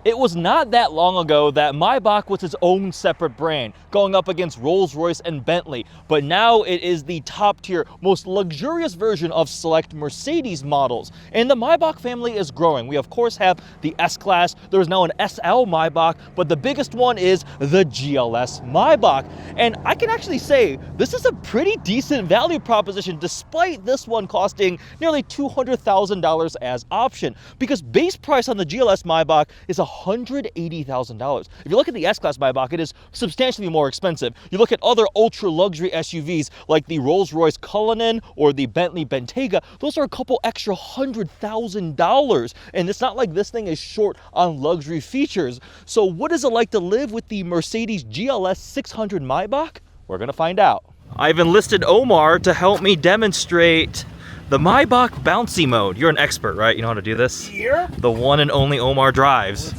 It was not that long ago that Maybach was its own separate brand, going up against Rolls-Royce and Bentley, but now it is the top tier, most luxurious version of select Mercedes models. And the Maybach family is growing. We of course have the S-Class, there is now an SL Maybach, but the biggest one is the GLS Maybach. And I can actually say this is a pretty decent value proposition despite this one costing nearly $200,000 as option, because base price on the GLS Maybach is $180,000. If you look at the S-Class Maybach, it is substantially more expensive. You look at other ultra luxury SUVs like the Rolls-Royce Cullinan or the Bentley Bentayga, those are a couple extra $100,000. And it's not like this thing is short on luxury features. So what is it like to live with the Mercedes GLS600 Maybach? We're gonna find out. I've enlisted Omar to help me demonstrate the Maybach bouncy mode. You're an expert, right? You know how to do this? Yeah. The one and only Omar drives.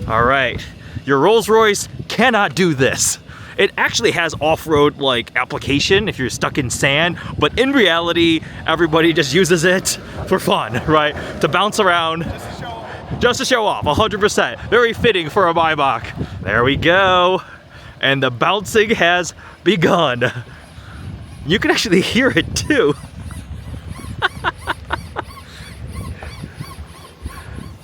All right. Your Rolls-Royce cannot do this. It actually has off-road like application if you're stuck in sand, but in reality, everybody just uses it for fun, right? To bounce around. Just to show off, 100%. Very fitting for a Maybach. There we go. And the bouncing has begun. You can actually hear it too.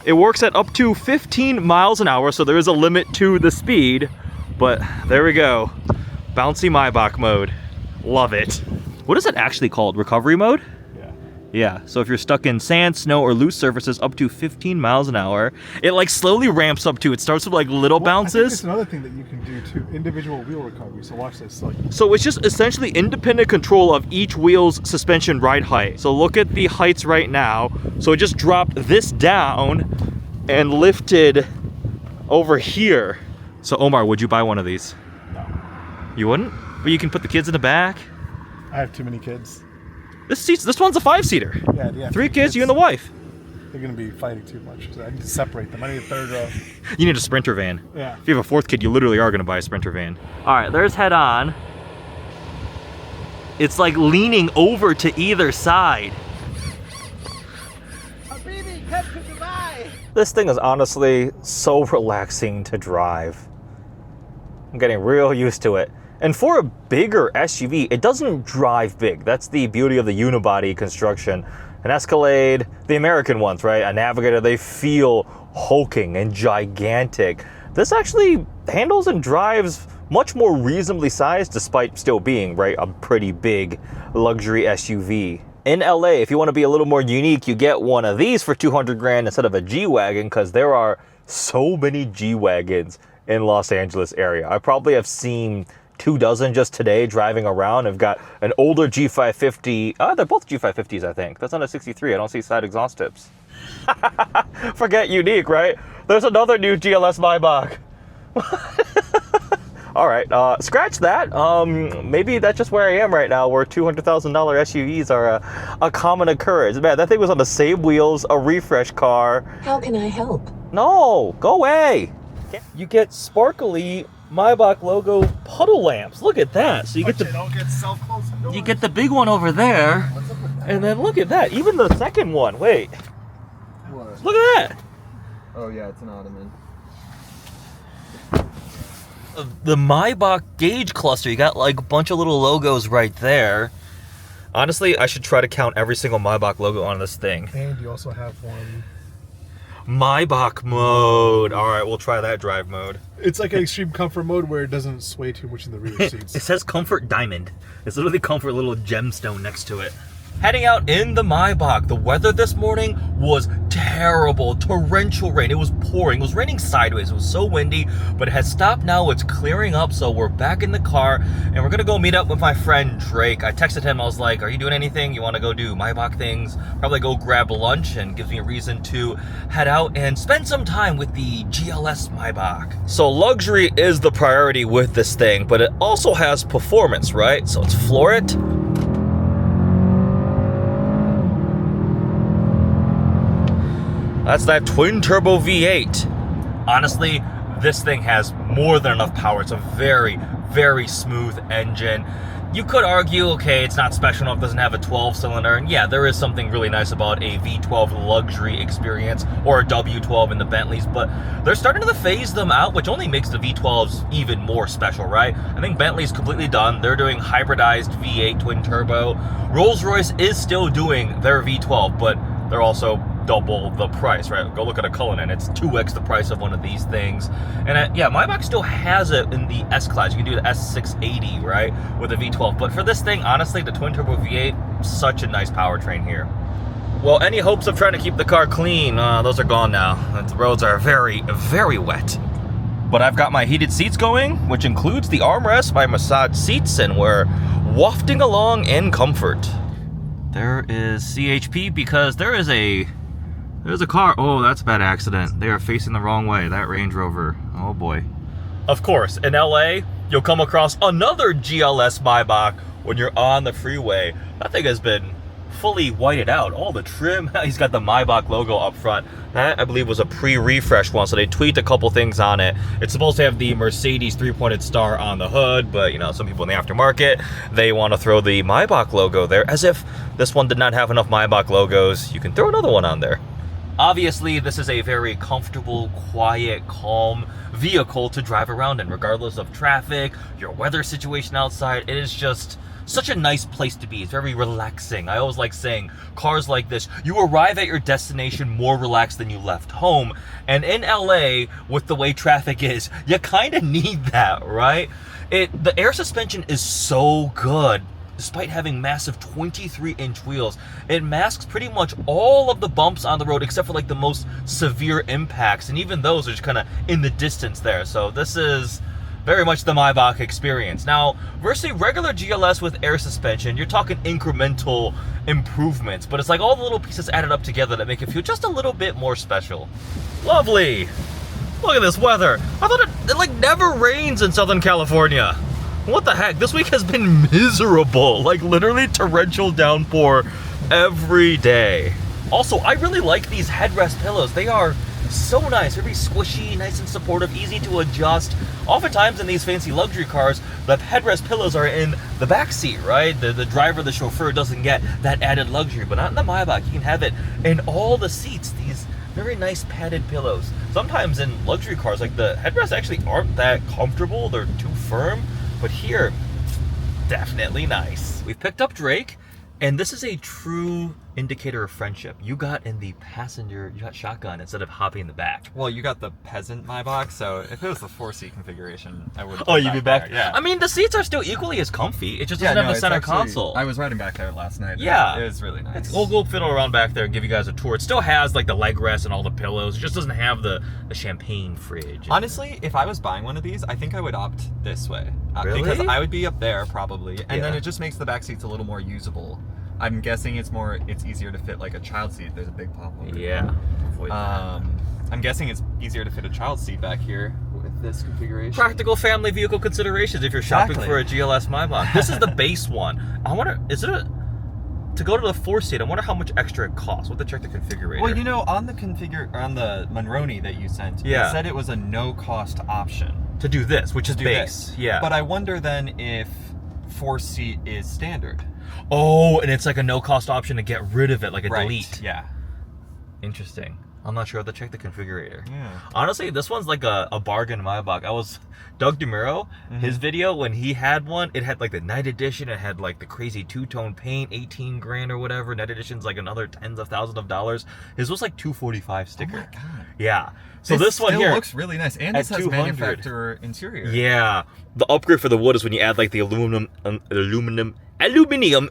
It works at up to 15 miles an hour, so there is a limit to the speed, but there we go. Bouncy Maybach mode. Love it. What is it actually called? Recovery mode? Yeah, so if you're stuck in sand, snow, or loose surfaces up to 15 miles an hour, it like slowly ramps up to, it starts with like little bounces. I think it's another thing that you can do too, individual wheel recovery. So watch this. So it's just essentially independent control of each wheel's suspension ride height. So look at the heights right now. So it just dropped this down and lifted over here. So Omar, would you buy one of these? No. You wouldn't? But you can put the kids in the back. I have too many kids. This one's a 5-seater. Yeah. 3 kids, you and the wife. They're gonna be fighting too much, so I need to separate them. I need a third row. You need a Sprinter van. Yeah. If you have a 4th kid, you literally are gonna buy a Sprinter van. All right, there's head on. It's like leaning over to either side. This thing is honestly so relaxing to drive. I'm getting real used to it. And for a bigger SUV, it doesn't drive big. That's the beauty of the unibody construction. An Escalade, the American ones, right? A Navigator, they feel hulking and gigantic. This actually handles and drives much more reasonably sized despite still being, right, a pretty big luxury SUV. In LA, if you want to be a little more unique, you get one of these for 200 grand instead of a G-Wagon, because there are so many G-Wagons in Los Angeles area. I probably have seen 2 dozen just today driving around. I've got an older G550. They're both G550s, I think. That's on a 63. I don't see side exhaust tips. Forget unique, right? There's another new GLS Maybach. All right, scratch that. Maybe that's just where I am right now, where $200,000 SUVs are a common occurrence. Man, that thing was on the same wheels, a refresh car. How can I help? No, go away. You get sparkly Maybach logo puddle lamps. Look at that. So you get you get the big one over there, and then look at that. Even the second one. Wait. What? Look at that. Oh yeah, it's an ottoman. The Maybach gauge cluster. You got like a bunch of little logos right there. Honestly, I should try to count every single Maybach logo on this thing. And you also have one. Maybach mode. All right, we'll try that drive mode. It's like an extreme comfort mode where it doesn't sway too much in the rear seats. It says Comfort Diamond. It's literally Comfort little gemstone next to it. Heading out in the Maybach, the weather this morning was terrible, torrential rain. It was pouring, it was raining sideways, it was so windy, but it has stopped now, it's clearing up, so we're back in the car, and we're gonna go meet up with my friend Drake. I texted him, I was like, are you doing anything? You wanna go do Maybach things? Probably go grab lunch, and gives me a reason to head out and spend some time with the GLS Maybach. So luxury is the priority with this thing, but it also has performance, right? So let's floor it. That's that twin turbo V8. Honestly, this thing has more than enough power. It's a very, very smooth engine. You could argue, okay, it's not special enough, doesn't have a 12-cylinder, and yeah, there is something really nice about a V12 luxury experience, or a W12 in the Bentleys, but they're starting to phase them out, which only makes the V12s even more special, right? I think Bentley's completely done. They're doing hybridized V8 twin-turbo. Rolls-Royce is still doing their V12, but they're also double the price, right? Go look at a Cullinan. It's 2x the price of one of these things. And yeah, Maybach still has it in the S-Class. You can do the S680, right, with a V12. But for this thing, honestly, the twin-turbo V8, such a nice powertrain here. Well, any hopes of trying to keep the car clean, those are gone now. The roads are very, very wet. But I've got my heated seats going, which includes the armrest, my massage seats, and we're wafting along in comfort. There is CHP because there's a car. Oh, that's a bad accident. They are facing the wrong way. That Range Rover. Oh boy. Of course, in LA, you'll come across another GLS Maybach when you're on the freeway. That thing has been fully whited out. All the trim. He's got the Maybach logo up front. That, I believe, was a pre-refresh one, so they tweaked a couple things on it. It's supposed to have the Mercedes three-pointed star on the hood, but, you know, some people in the aftermarket, they want to throw the Maybach logo there, as if this one did not have enough Maybach logos. You can throw another one on there. Obviously, this is a very comfortable, quiet, calm vehicle to drive around in, regardless of traffic, your weather situation outside. It is just such a nice place to be. It's very relaxing. I always like saying, cars like this, you arrive at your destination more relaxed than you left home. And in LA, with the way traffic is, you kind of need that, right? The air suspension is so good. Despite having massive 23-inch wheels, it masks pretty much all of the bumps on the road except for like the most severe impacts, and even those are just kind of in the distance there. So this is very much the Maybach experience. Now, versus a regular GLS with air suspension, you're talking incremental improvements, but it's like all the little pieces added up together that make it feel just a little bit more special. Lovely! Look at this weather. I thought it like never rains in Southern California. What the heck? This week has been miserable. Like literally torrential downpour every day. Also, I really like these headrest pillows. They are so nice, very squishy, nice and supportive, easy to adjust. Oftentimes in these fancy luxury cars, the headrest pillows are in the back seat, right? The driver, the chauffeur doesn't get that added luxury, but not in the Maybach. You can have it in all the seats, these very nice padded pillows. Sometimes in luxury cars, like the headrests actually aren't that comfortable. They're too firm. But here, definitely nice. We've picked up Drake, and this is a true indicator of friendship. You got in the passenger, you got shotgun instead of hopping in the back. Well, you got the peasant Maybach, so if it was the 4-seat configuration, I would. Oh, you'd be back? there, yeah. I mean, the seats are still equally as comfy. It just doesn't have the center console. I was riding back there last night. Yeah. It was really nice. We'll go fiddle around back there and give you guys a tour. It still has like the leg rest and all the pillows. It just doesn't have the champagne fridge. Honestly, if I was buying one of these, I think I would opt this way. Really? Because I would be up there probably, and then Yeah. it just makes the back seats a little more usable. I'm guessing it's easier to fit like a child seat. There's a big problem. Yeah. Avoid that. I'm guessing it's easier to fit a child seat back here with this configuration. Practical family vehicle considerations if you're shopping Exactly. for a GLS Maybach. This is the base one. I wonder, to go to the 4-seat, I wonder how much extra it costs. We'll have to check the configurator. Well, you know, on the Monroney that you sent, Yeah. it said it was a no-cost option. to do this, which is to do base. this. Yeah. But I wonder then if 4-seat is standard. Oh, and it's like a no-cost option to get rid of it, like a delete. Yeah. Interesting. I'm not sure. I'll have to check the configurator. Yeah. Honestly, this one's like a bargain Maybach. Doug DeMuro, his video, when he had one, it had like the night edition, it had like the crazy two-tone paint, 18 grand or whatever. Night edition's like another tens of thousands of dollars. His was like $245 sticker. Oh my God. Yeah. So this one still here looks really nice, and at this has 200. manufacturer interior. Yeah. The upgrade for the wood is when you add like the aluminum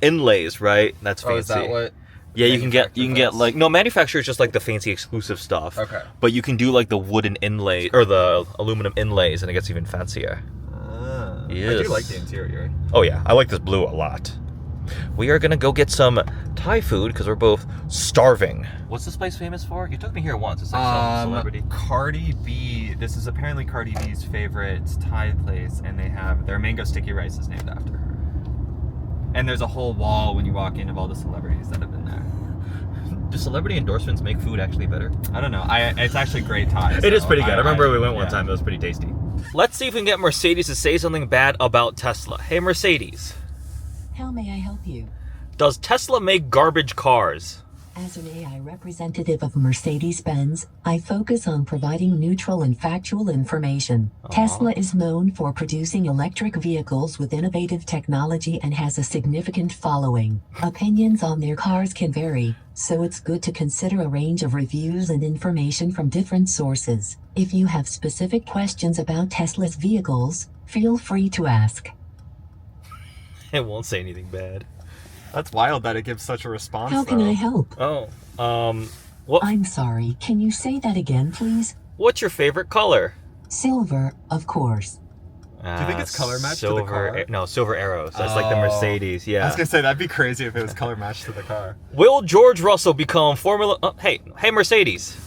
inlays, right? That's fancy. Oh, is that what? Yeah, you can get manufacturer like, no, manufacturer is just like the fancy exclusive stuff. Okay. But you can do like the wooden inlay or the aluminum inlays, and it gets even fancier. I Yes. do like the interior. Oh yeah, I like this blue a lot. We are gonna go get some Thai food because we're both starving. What's this place famous for? You took me here once. It's like some celebrity. Cardi B. This is apparently Cardi B's favorite Thai place, and their mango sticky rice is named after her. And there's a whole wall when you walk in of all the celebrities that have been there. Do celebrity endorsements make food actually better? I don't know. It's actually great Thai. It is so pretty good. I remember we went one yeah. time. It was pretty tasty. Let's see if we can get Mercedes to say something bad about Tesla. Hey, Mercedes. How may I help you? Does Tesla make garbage cars? As an AI representative of Mercedes-Benz, I focus on providing neutral and factual information. Tesla is known for producing electric vehicles with innovative technology and has a significant following. Opinions on their cars can vary, so it's good to consider a range of reviews and information from different sources. If you have specific questions about Tesla's vehicles, feel free to ask. It won't say anything bad. That's wild that it gives such a response. How can I help? Oh, I'm sorry, can you say that again, please? what's your favorite color? Silver, of course. Do you think it's color matched to the silver, car? No, silver arrows. That's like the Oh. Mercedes, I yeah. was gonna say that'd be crazy if it was color matched to the car. Will George Russell become Formula... hey, Mercedes.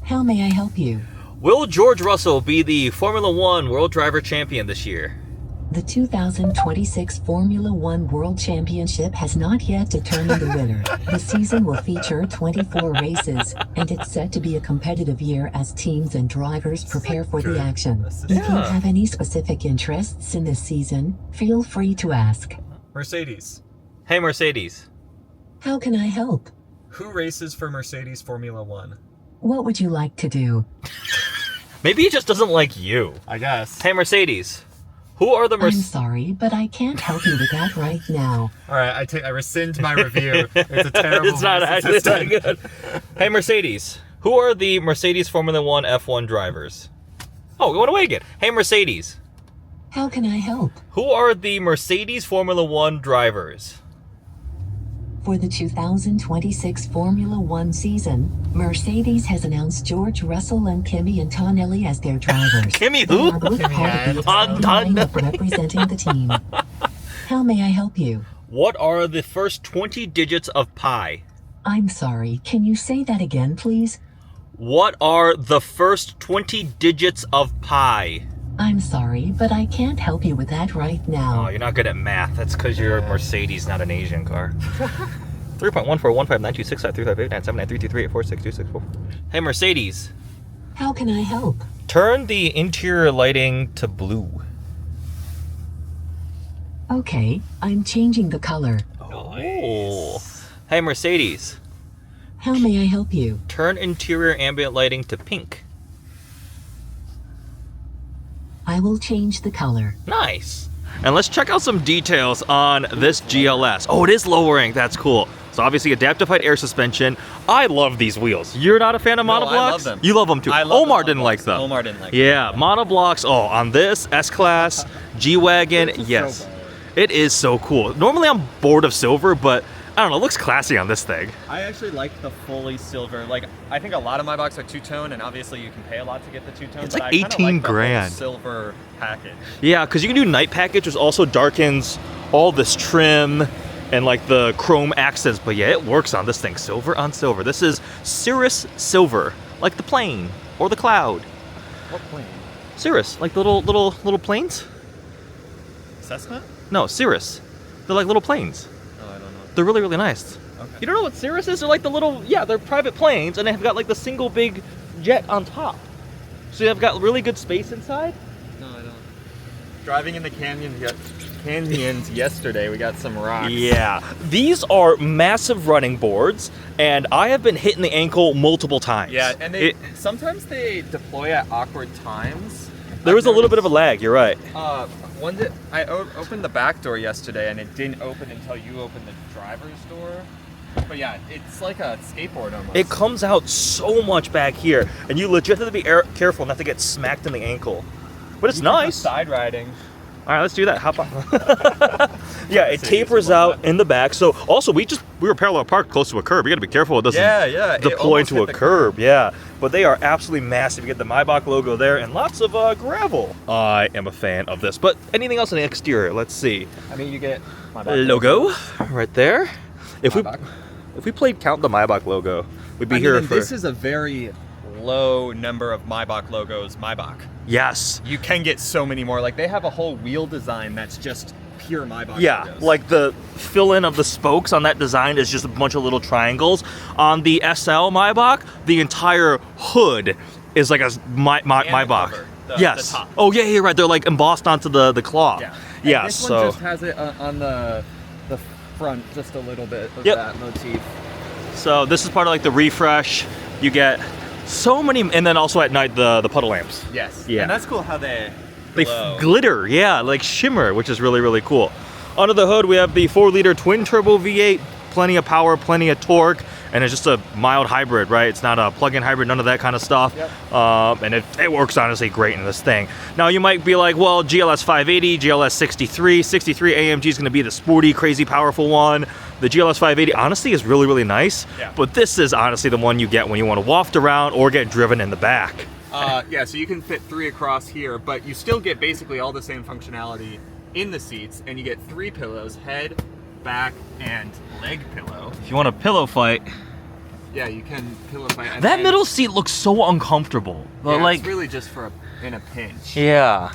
How may I help you? Will George Russell be the Formula One World Driver Champion this year? The 2026 Formula One World Championship has not yet determined the winner. The season will feature 24 races, and it's set to be a competitive year as teams and drivers prepare for the action. If you Yeah. have any specific interests in this season, feel free to ask. Mercedes. Hey, Mercedes. How can I help? Who races for Mercedes Formula One? What would you like to do? Maybe he just doesn't like you. I guess. Hey, Mercedes. Who are the I'm Mercedes? sorry, but I can't help you with that right now. All right, I rescind my review. It's a terrible. It's not voice actually that assistant. good. Hey, Mercedes. Who are the Mercedes Formula One F1 drivers? Oh, we went away again. Hey, Mercedes. How can I help? Who are the Mercedes Formula One drivers? For the 2026 Formula One season, Mercedes has announced George Russell and Kimi Antonelli as their drivers. Kimi They who? are both part of the exciting lineup representing the team. How may I help you? What are the first 20 digits of pi? I'm sorry, can you say that again, please? What are the first 20 digits of pi? I'm sorry, but I can't help you with that right Oh, now. you're not good at math. That's because you're a Mercedes, not an Asian car. 3.14159265358979323846264. Hey, Mercedes. How can I help? Turn the interior lighting to blue. Okay, I'm changing the color. Oh. Hey, Mercedes. How may I help you? Turn interior ambient lighting to pink. I will change the color. Nice. And let's check out some details on this GLS. Oh, it is lowering. That's cool. So obviously adaptified air suspension. I love these wheels. You're not a fan of No, monoblocks? I love them. You love them too. I love Omar the didn't like monoblocks. them. Omar didn't like them. Yeah, monoblocks. Oh, on this S-Class, G-Wagon, yes. It is so cool. Normally I'm bored of silver, but I don't know, it looks classy on this thing. I actually like the fully silver. Like, I think a lot of my box are two-tone, and obviously you can pay a lot to get the two-tone. It's but like I kinda 18 like the whole grand. silver package. Yeah, because you can do night package, which also darkens all this trim and like the chrome accents. But yeah, it works on this thing, silver on silver. This is Cirrus Silver, like the plane or the cloud. What plane? Cirrus, like the little planes? Cessna? No, Cirrus. They're like little planes. Oh, I don't know. They're really, really nice. Okay. You don't know what Cirrus is? They're like the little, yeah, they're private planes, and they've got like the single big jet on top. So they've got really good space inside. No, I don't. Driving in the canyons yesterday, we got some rocks. Yeah, these are massive running boards, and I have been hitting the ankle multiple times. Yeah, and sometimes they deploy at awkward times. There was a little bit of a lag, you're right. I opened the back door yesterday, and it didn't open until you opened the driver's door. But yeah, it's like a skateboard almost. It comes out so much back here, and you legit have to be careful not to get smacked in the ankle. But it's nice. Side riding. All right, let's do that. Hop on. Yeah, it tapers out in the back. So also, we were parallel parked close to a curb. You got to be careful it doesn't Yeah. deploy into a curb. Yeah, but they are absolutely massive. You get the Maybach logo there and lots of gravel. I am a fan of this. But anything else on the exterior? Let's see. I mean, you get Maybach Logo right there. Maybach. If we played count the Maybach logo, we'd be here for. This is a very low number of Maybach logos. Maybach. Yes. You can get so many more. Like, they have a whole wheel design that's just pure Maybach Yeah, logos. like the fill-in of the spokes on that design is just a bunch of little triangles. On the SL Maybach, the entire hood is like a Maybach. cover, Yes. the top. Oh yeah, you're right. They're like embossed onto the cloth. Yeah. Yeah. And this so one just has it on the front just a little bit of Yep. that motif. So this is part of like the refresh. You get so many, and then also at night the puddle lamps. Yes. Yeah. And that's cool how they They glow. glitter, yeah, like shimmer, which is really, really cool. Under the hood, we have the 4-liter twin-turbo V8, plenty of power, plenty of torque, and it's just a mild hybrid, right? It's not a plug-in hybrid, none of that kind of stuff. Yep. And it works honestly great in this thing. Now, you might be like, well, GLS 580, GLS 63, 63 AMG is going to be the sporty, crazy, powerful one. The GLS 580 honestly is really, really nice, Yeah. but this is honestly the one you get when you want to waft around or get driven in the back. Yeah, so you can fit 3 across here, but you still get basically all the same functionality in the seats, and you get 3 pillows, head, back, and leg pillow. If you want a pillow fight, Yeah, you can pillow fight. And that then- middle seat looks so uncomfortable. yeah, Like, it's really just for in a pinch. yeah.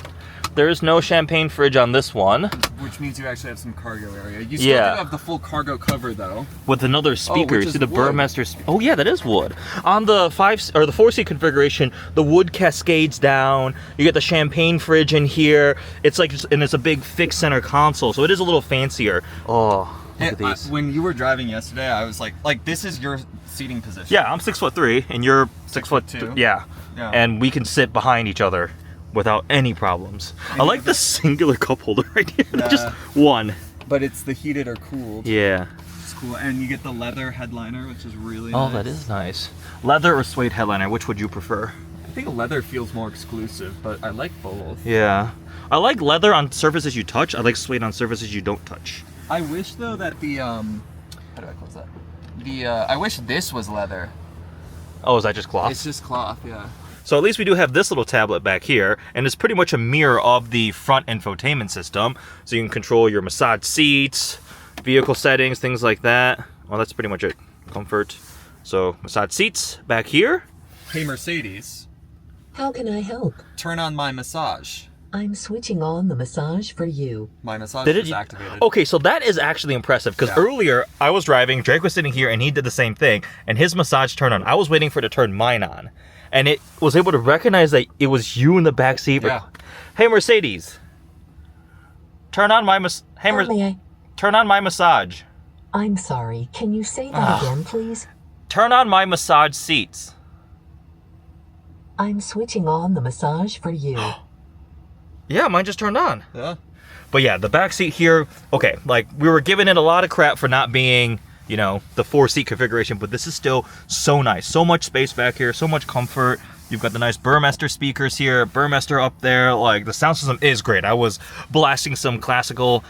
There is no champagne fridge on this one. Which means you actually have some cargo area. You still Yeah. do have the full cargo cover though. With another speaker, which you is see the wood. Burmester. Oh yeah, that is wood. On the 4-seat configuration, the wood cascades down. You get the champagne fridge in here. It's like, and it's a big fixed center console, so it is a little fancier. Oh, look at these. When you were driving yesterday, I was like this is your seating position. Yeah, I'm 6'3", and you're 6'2". Yeah. Yeah. And we can sit behind each other without any problems. I like the singular cup holder right here. Yeah. Just one. But it's the heated or cooled. Yeah. It's cool. And you get the leather headliner, which is really Oh, nice. that is nice. Leather or suede headliner, which would you prefer? I think leather feels more exclusive, but I like both. Yeah. I like leather on surfaces you touch. I like suede on surfaces you don't touch. I wish though that the how do I close that? The I wish this was leather. Oh, is that just cloth? It's just cloth, yeah. So at least we do have this little tablet back here, and it's pretty much a mirror of the front infotainment system. So you can control your massage seats, vehicle settings, things like that. Well, that's pretty much it. Comfort. So massage seats back here. Hey Mercedes, How can I help? turn on my massage. I'm switching on the massage for you. My massage Did is it? activated. Okay, so that is actually impressive because Yeah. earlier I was driving, Drake was sitting here, and he did the same thing, and his massage turned on. I was waiting for it to turn mine on, and it was able to recognize that it was you in the back seat. Yeah. Hey Mercedes, turn on my turn on my massage. I'm sorry. Can you say that again, please? Turn on my massage seats. I'm switching on the massage for you. Yeah, mine just turned on. Yeah. But yeah, the back seat here, okay, like we were giving it a lot of crap for not being, you know, the 4-seat configuration, but this is still so nice. So much space back here, so much comfort. You've got the nice Burmester speakers here, Burmester up there. Like, the sound system is great. I was blasting some classical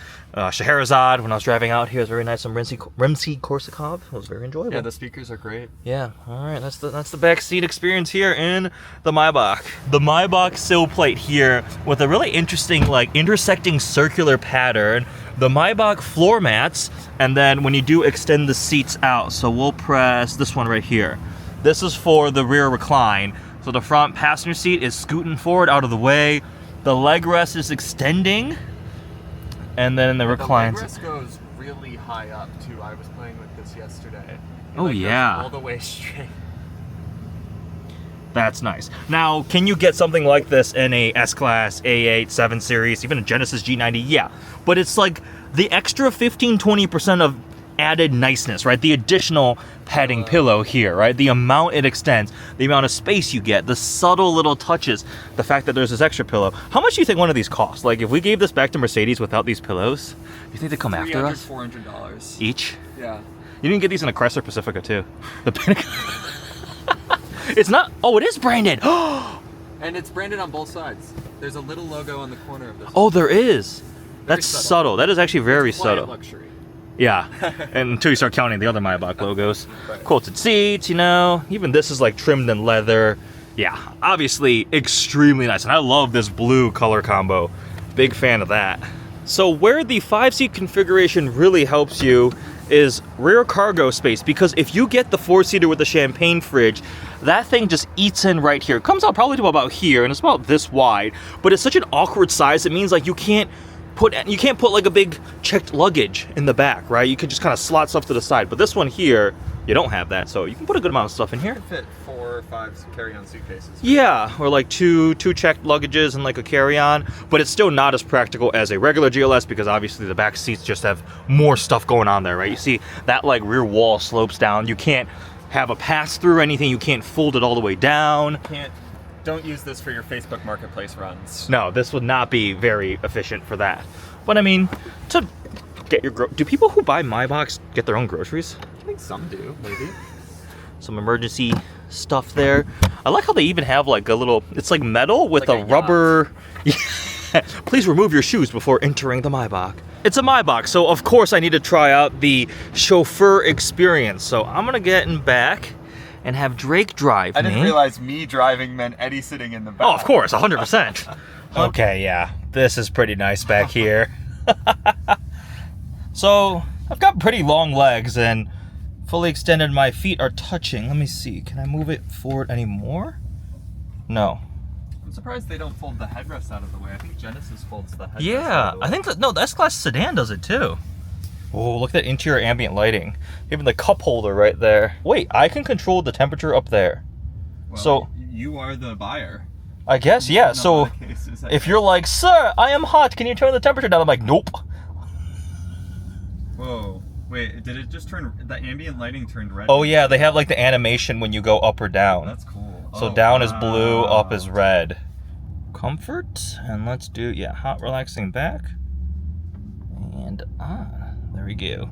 Scheherazade when I was driving out here. It was very nice. Some Rimsky-Korsakov. It was very enjoyable. Yeah, the speakers are great. Yeah, all right, that's the back seat experience here in the Maybach. The Maybach sill plate here with a really interesting, like, intersecting circular pattern. The Maybach floor mats, and then when you do extend the seats out, so we'll press this one right here. This is for the rear recline. So the front passenger seat is scooting forward out of the way. The leg rest is extending, and then the reclines. The leg rest goes really high up too. I was playing with this yesterday. Oh, Goes yeah. all the way straight. That's nice. Now, can you get something like this in a S-Class, A8, 7 Series, even a Genesis G90? Yeah, but it's like the extra 15-20% of added niceness, right? The additional padding pillow here, right? The amount it extends, the amount of space you get, the subtle little touches, the fact that there's this extra pillow. How much do you think one of these costs? Like, if we gave this back to Mercedes without these pillows, do you think they'd come after us? $400. Each? Yeah. You didn't get these in a Chrysler Pacifica, too. The Pinnacle. It's not. Oh, it is branded. And it's branded on both sides. There's a little logo on the corner of this. Oh, there is. That's subtle. subtle. That is actually very It's quiet subtle. luxury. Yeah. And until you start counting the other Maybach logos. Right. Quilted seats, you know. Even this is like trimmed in leather. Yeah, obviously extremely nice. And I love this blue color combo. Big fan of that. So where the 5-seat configuration really helps you is rear cargo space, because if you get the 4-seater with the champagne fridge, that thing just eats in right here. It comes out probably to about here, and it's about this wide, but it's such an awkward size. It means like you can't put like a big checked luggage in the back, right? You can just kind of slot stuff to the side. But this one here, you don't have that, so you can put a good amount of stuff in here. Fit 4 or 5 carry-on suitcases. Yeah, or like two checked luggages and like a carry-on, but it's still not as practical as a regular GLS because obviously the back seats just have more stuff going on there, right? You see that like rear wall slopes down. You can't have a pass-through or anything. You can't fold it all the way down. Don't use this for your Facebook Marketplace runs. No, this would not be very efficient for that. But I mean, to get your do people who buy Maybachs get their own groceries? I think some do, maybe. Some emergency stuff there. I like how they even have like a little, it's like metal with Like a a rubber. Please remove your shoes before entering the Maybach. It's a Maybach, so of course I need to try out the Chauffeur experience. So I'm gonna get in back and have Drake drive me. I didn't realize me driving meant Eddie sitting in the back. Oh, of course, 100%. Okay, yeah, this is pretty nice back here. So I've got pretty long legs and fully extended, my feet are touching. Let me see, can I move it forward anymore? No. I'm surprised they don't fold the headrest out of the way. I think Genesis folds the headrest out Yeah, of the way. I think that, no, the S-Class sedan does it too. Oh, look at that interior ambient lighting. Even the cup holder right there. Wait, I can control the temperature up there. Well, so you are the buyer. I guess, yeah, In a so lot of cases, if you're like, sir, I am hot, can you turn the temperature down? I'm like, nope. Whoa. Wait, did it just turn, the ambient lighting turned red? Oh yeah, they have like the animation when you go up or down. That's cool. So Oh, down is blue, wow. up is red. Comfort, and let's do, yeah, hot relaxing back. And on. There we go.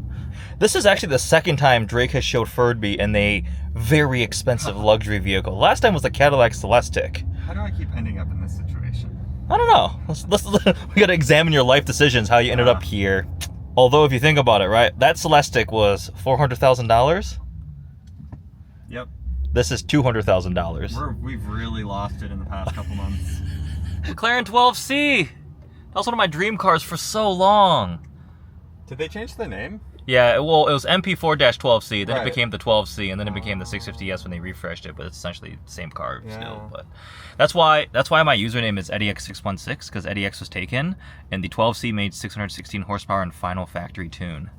This is actually the second time Drake has chauffeured me in a very expensive luxury vehicle. Last time was the Cadillac Celestiq. How do I keep ending up in this situation? I don't know. We gotta examine your life decisions, how you ended up here. Although if you think about it, right, that Celestiq was $400,000. Yep. This is $200,000. We've really lost it in the past couple months. McLaren 12C. That was one of my dream cars for so long. Did they change the name? Yeah, well, it was MP4-12C, then Right. it became the 12C, and then it became the 650S when they refreshed it, but it's essentially the same car still. But that's why my username is EddieX616, because EddieX was taken, and the 12C made 616 horsepower in final factory tune.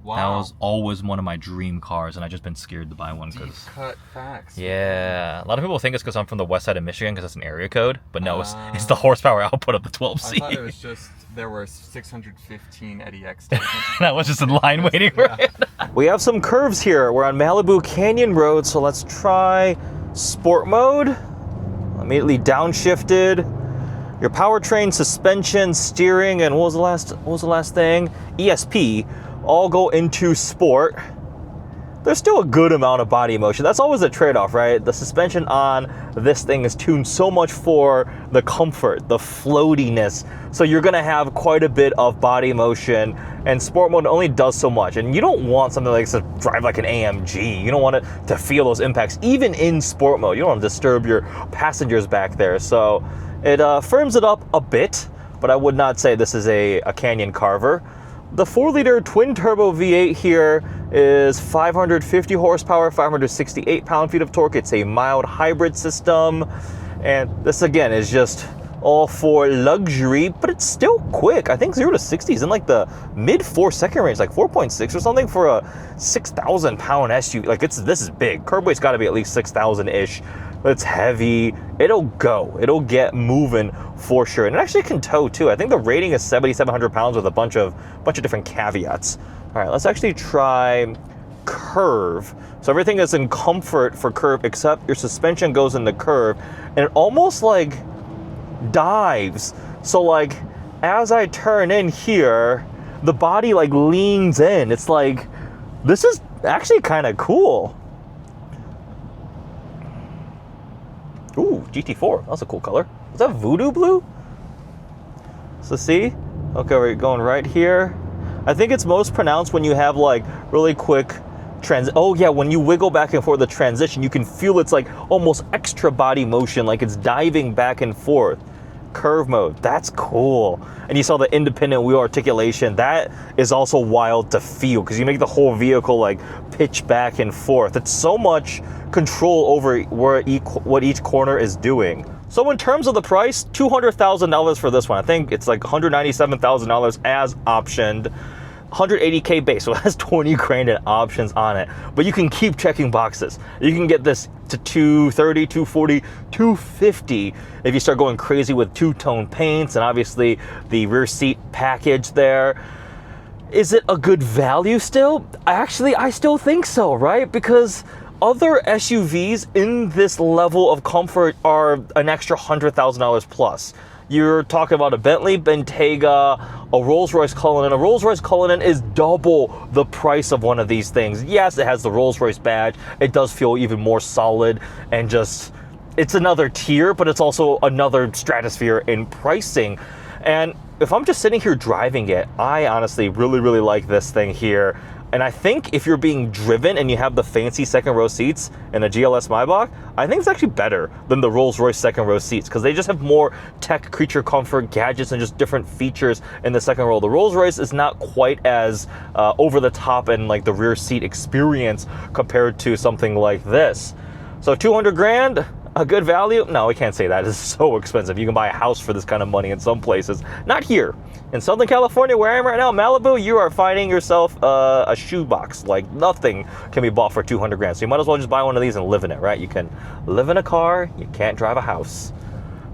Wow. That was always one of my dream cars, and I've just been scared to buy one Deep because. cut facts. Yeah, a lot of people think it's because I'm from the west side of Michigan because it's an area code, but no, it's the horsepower output of the 12C. I thought it was just there were 615 EddieX stations. That was just in line waiting for it. We have some curves here. We're on Malibu Canyon Road, so let's try sport mode. Immediately downshifted. Your powertrain, suspension, steering, and what was the last thing? ESP all go into sport. There's still a good amount of body motion. That's always a trade-off, right? The suspension on this thing is tuned so much for the comfort, the floatiness. So you're gonna have quite a bit of body motion, and sport mode only does so much. And you don't want something like this to drive like an AMG. You don't want it to feel those impacts, even in sport mode. You don't want to disturb your passengers back there. So it firms it up a bit, but I would not say this is a Canyon carver. The 4-liter twin-turbo V8 here is 550 horsepower, 568 pound-feet of torque. It's a mild hybrid system, and this again is just all for luxury, but it's still quick. I think 0 to 60 is in like the mid 4-second range, like 4.6 or something for a 6,000 pound SUV. Like this is big. Curb weight's got to be at least 6,000-ish. It's heavy. It'll go. It'll get moving for sure. And it actually can tow too. I think the rating is 7,700 pounds with a bunch of different caveats. All right, let's actually try curve. So everything is in comfort for curve except your suspension goes into curve, and it almost like dives. So like as I turn in here, the body like leans in. It's like, this is actually kind of cool. Ooh, GT4, that's a cool color. Is that voodoo blue? So see, okay, we're going right here. I think it's most pronounced when you have like really quick oh yeah, when you wiggle back and forth the transition, you can feel it's like almost extra body motion, like it's diving back and forth. Curve mode, that's cool. And you saw the independent wheel articulation. That is also wild to feel because you make the whole vehicle like pitch back and forth. It's so much control over what each corner is doing. So in terms of the price, $200,000 for this one. I think it's like $197,000 as optioned. 180K base, so it has 20 grand in options on it, but you can keep checking boxes. You can get this to 230, 240, 250 if you start going crazy with two-tone paints and obviously the rear seat package there. Is it a good value still? Actually, I still think so, right? Because other SUVs in this level of comfort are an extra $100,000 plus. You're talking about a Bentley Bentayga, a Rolls-Royce Cullinan. A Rolls-Royce Cullinan is double the price of one of these things. Yes, it has the Rolls-Royce badge. It does feel even more solid and just, it's another tier, but it's also another stratosphere in pricing. And if I'm just sitting here driving it, I honestly really like this thing here. And I think if you're being driven and you have the fancy second row seats in a GLS Maybach, I think it's actually better than the Rolls-Royce second row seats because they just have more tech, creature comfort, gadgets, and just different features in the second row. The Rolls-Royce is not quite as over the top and like the rear seat experience compared to something like this. So 200 grand, a good value? No, we can't say that. It's so expensive. You can buy a house for this kind of money in some places. Not here. In Southern California, where I am right now, Malibu, you are finding yourself a shoebox. Like nothing can be bought for 200 grand. So you might as well just buy one of these and live in it, right? You can live in a car, you can't drive a house.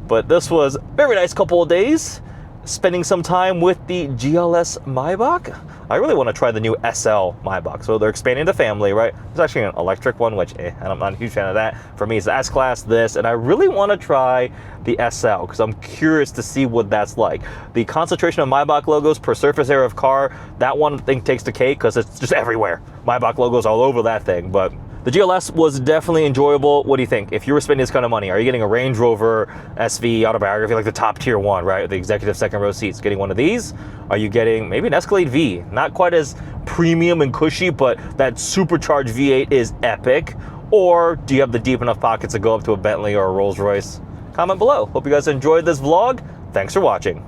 But this was a very nice couple of days, spending some time with the GLS Maybach. I really want to try the new SL Maybach. So they're expanding the family, right? There's actually an electric one, which I'm not a huge fan of that. For me, it's the S-Class, this, and I really want to try the SL because I'm curious to see what that's like. The concentration of Maybach logos per surface area of car, that one thing takes the cake because it's just everywhere. Maybach logos all over that thing, but the GLS was definitely enjoyable. What do you think? If you were spending this kind of money, are you getting a Range Rover SV Autobiography, like the top tier one, right? The executive second row seats, getting one of these? Are you getting maybe an Escalade V? Not quite as premium and cushy, but that supercharged V8 is epic. Or do you have the deep enough pockets to go up to a Bentley or a Rolls-Royce? Comment below. Hope you guys enjoyed this vlog. Thanks for watching.